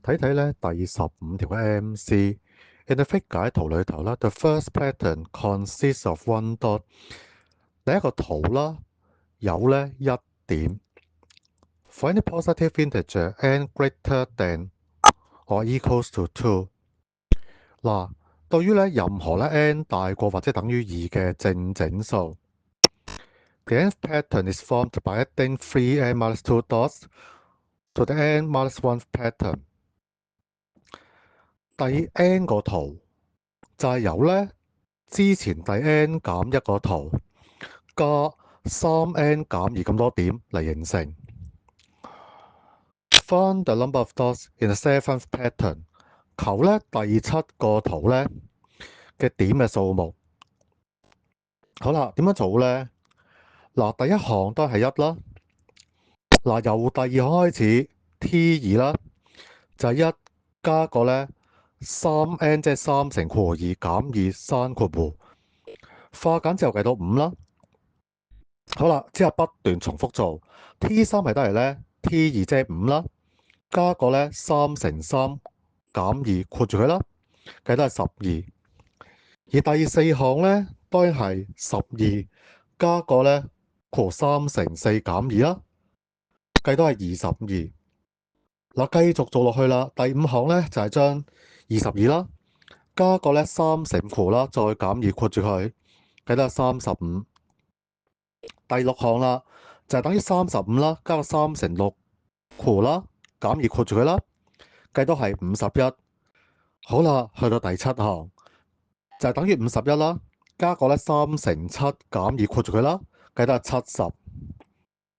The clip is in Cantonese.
睇睇咧第15條嘅 MC。In the figure 圖裏頭啦，the first pattern consists of one dot。第一個圖啦，有咧一點。For any positive integer n greater than or equals to 2。嗱，對於咧任何咧 n 大過或者等於2嘅正整數，the nth pattern is formed by adding 3n minus 2 dots to the n minus 1 pattern。第 n 個圖就係由咧之前第 n 減一個圖加3n 減2咁多點嚟形成。Find the number of dots in the seventh pattern。求咧第7個圖咧嘅點嘅數目。好啦，點樣做咧？嗱，第一行都係1啦。嗱，由第2行開始 T2啦，就係1加個咧3n，即係3乘括弧2減2刪括弧，化簡之後計到5啦。好啦，之後不斷重複做 T3係得嚟咧 T2 即係5啦，加個咧3乘3減2括住佢啦，計到係12。而第4項咧當然係12加個咧括3乘4減2啦，計到係22。嗱，繼續做落去啦。第5項咧就係將22啦，加個咧3乘括啦，再減2括住佢，計到係35。第6項啦，就係等於35啦，加個3乘6括啦，減2括住佢啦，計到係51。好啦，去到第7項，就係等於51啦，加個咧3乘7減2括住佢啦，計到係70。